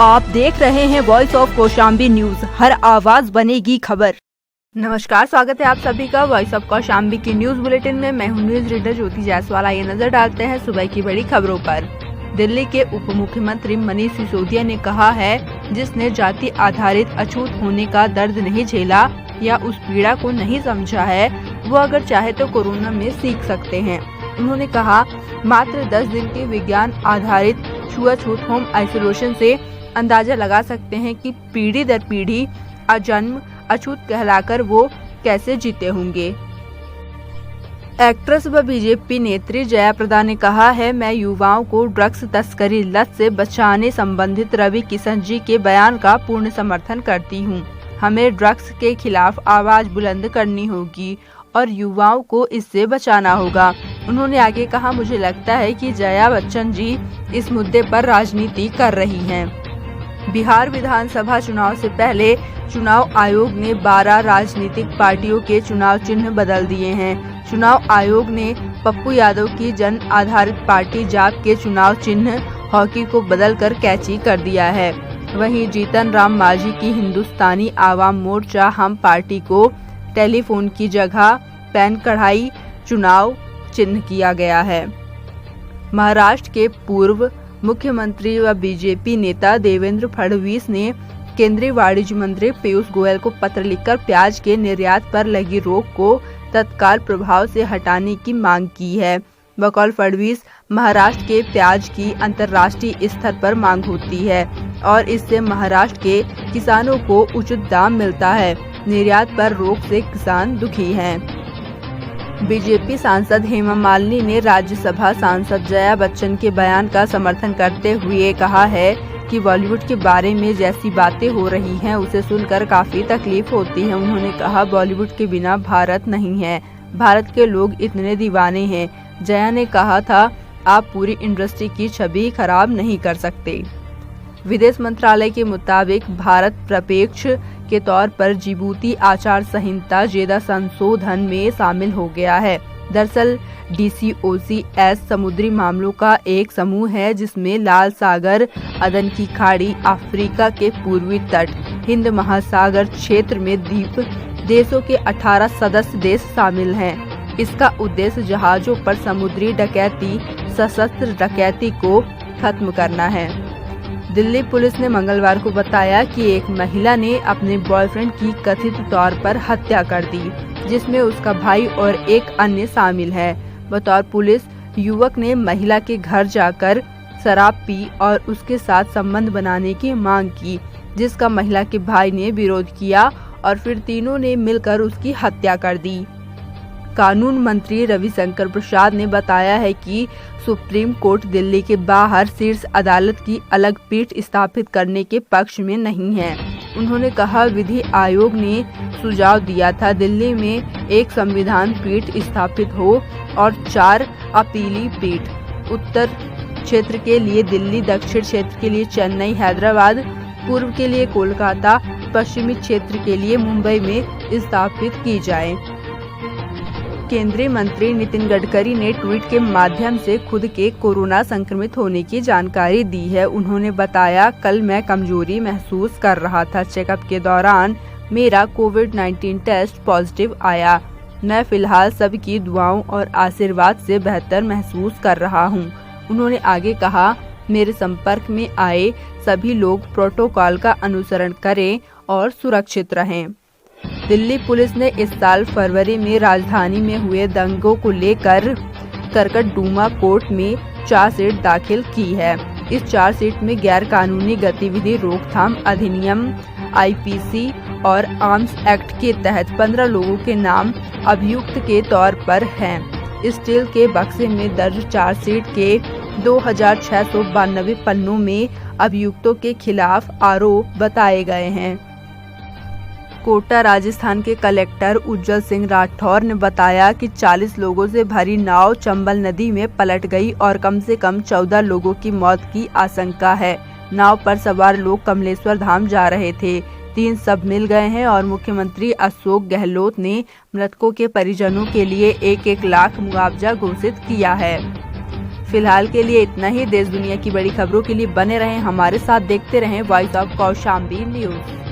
आप देख रहे हैं वॉइस ऑफ कौशाम्बी न्यूज, हर आवाज बनेगी खबर। नमस्कार, स्वागत है आप सभी का वॉइस ऑफ कौशाम्बी की न्यूज बुलेटिन में। मैं हूं न्यूज रीडर ज्योति जायसवाल। आइए नजर डालते हैं सुबह की बड़ी खबरों पर। दिल्ली के उप मुख्यमंत्री मनीष सिसोदिया ने कहा है, जिसने जाति आधारित अछूत होने का दर्द नहीं झेला या उस पीड़ा को नहीं समझा है, वो अगर चाहे तो कोरोना में सीख सकते हैं। उन्होंने कहा, मात्र 10 दिन के विज्ञान आधारित छुआछूत होम आइसोलेशन से अंदाजा लगा सकते हैं कि पीढ़ी दर पीढ़ी अजन्म अछूत कहलाकर वो कैसे जीते होंगे। एक्ट्रेस व बीजेपी नेत्री जया प्रदा ने कहा है, मैं युवाओं को ड्रग्स तस्करी लत से बचाने संबंधित रवि किशन जी के बयान का पूर्ण समर्थन करती हूं। हमें ड्रग्स के खिलाफ आवाज बुलंद करनी होगी और युवाओं को इससे बचाना होगा। उन्होंने आगे कहा, मुझे लगता है कि जया बच्चन जी इस मुद्दे पर राजनीति कर रही हैं। बिहार विधानसभा चुनाव से पहले चुनाव आयोग ने 12 राजनीतिक पार्टियों के चुनाव चिन्ह बदल दिए हैं। चुनाव आयोग ने पप्पू यादव की जन आधारित पार्टी जाप के चुनाव चिन्ह हॉकी को बदलकर कैची कर दिया है। वहीं जीतन राम मांझी की हिंदुस्तानी आवाम मोर्चा हम पार्टी को टेलीफोन की जगह पेन कढ़ाई चुनाव चिन्ह किया गया है। महाराष्ट्र के पूर्व मुख्यमंत्री व बीजेपी नेता देवेंद्र फडणवीस ने केंद्रीय वाणिज्य मंत्री पीयूष गोयल को पत्र लिखकर प्याज के निर्यात पर लगी रोक को तत्काल प्रभाव से हटाने की मांग की है। बकौल फडणवीस, महाराष्ट्र के प्याज की अंतर्राष्ट्रीय स्तर पर मांग होती है और इससे महाराष्ट्र के किसानों को उचित दाम मिलता है। निर्यात पर रोक से किसान दुखी हैं। बीजेपी सांसद हेमा मालिनी ने राज्यसभा सांसद जया बच्चन के बयान का समर्थन करते हुए कहा है कि बॉलीवुड के बारे में जैसी बातें हो रही हैं, उसे सुनकर काफी तकलीफ होती है। उन्होंने कहा, बॉलीवुड के बिना भारत नहीं है, भारत के लोग इतने दीवाने हैं। जया ने कहा था, आप पूरी इंडस्ट्री की छवि खराब नहीं कर सकते। विदेश मंत्रालय के मुताबिक भारत प्रपेक्ष के तौर पर जिबूती आचार संहिता जेदा संशोधन में शामिल हो गया है। दरअसल DCOCS समुद्री मामलों का एक समूह है जिसमें लाल सागर, अदन की खाड़ी, अफ्रीका के पूर्वी तट, हिंद महासागर क्षेत्र में द्वीप देशों के 18 सदस्य देश शामिल हैं। इसका उद्देश्य जहाजों पर समुद्री डकैती, सशस्त्र डकैती को खत्म करना है। दिल्ली पुलिस ने मंगलवार को बताया कि एक महिला ने अपने बॉयफ्रेंड की कथित तौर पर हत्या कर दी, जिसमें उसका भाई और एक अन्य शामिल है। बतौर पुलिस, युवक ने महिला के घर जाकर शराब पी और उसके साथ संबंध बनाने की मांग की, जिसका महिला के भाई ने विरोध किया और फिर तीनों ने मिलकर उसकी हत्या कर दी। कानून मंत्री रविशंकर प्रसाद ने बताया है कि सुप्रीम कोर्ट दिल्ली के बाहर शीर्ष अदालत की अलग पीठ स्थापित करने के पक्ष में नहीं है। उन्होंने कहा, विधि आयोग ने सुझाव दिया था दिल्ली में एक संविधान पीठ स्थापित हो और 4 अपीली पीठ, उत्तर क्षेत्र के लिए दिल्ली, दक्षिण क्षेत्र के लिए चेन्नई, हैदराबाद, पूर्व के लिए कोलकाता, पश्चिमी क्षेत्र के लिए मुंबई में स्थापित की जाए। केंद्रीय मंत्री नितिन गडकरी ने ट्वीट के माध्यम से खुद के कोरोना संक्रमित होने की जानकारी दी है। उन्होंने बताया, कल मैं कमजोरी महसूस कर रहा था। चेकअप के दौरान मेरा कोविड-19 टेस्ट पॉजिटिव आया। मैं फिलहाल सबकी दुआओं और आशीर्वाद से बेहतर महसूस कर रहा हूं। उन्होंने आगे कहा, मेरे संपर्क में आए सभी लोग प्रोटोकॉल का अनुसरण करें और सुरक्षित रहें। दिल्ली पुलिस ने इस साल फरवरी में राजधानी में हुए दंगों को लेकर करकटडूमा कोर्ट में चार्जशीट दाखिल की है। इस चार्जशीट में गैर कानूनी गतिविधि रोकथाम अधिनियम IPC और आर्म्स एक्ट के तहत 15 लोगों के नाम अभियुक्त के तौर पर हैं। स्टील के बक्से में दर्ज चार्जशीट के 2692 पन्नों में अभियुक्तों के खिलाफ आरोप बताए गए हैं। कोटा राजस्थान के कलेक्टर उज्जवल सिंह राठौर ने बताया कि 40 लोगों से भरी नाव चंबल नदी में पलट गई और कम से कम 14 लोगों की मौत की आशंका है। नाव पर सवार लोग कमलेश्वर धाम जा रहे थे। 3 शव मिल गए हैं और मुख्यमंत्री अशोक गहलोत ने मृतकों के परिजनों के लिए 1-1 लाख मुआवजा घोषित किया है। फिलहाल के लिए इतना ही। देश दुनिया की बड़ी खबरों के लिए बने रहें हमारे साथ, देखते रहें वॉइस ऑफ कौशाम्बी न्यूज।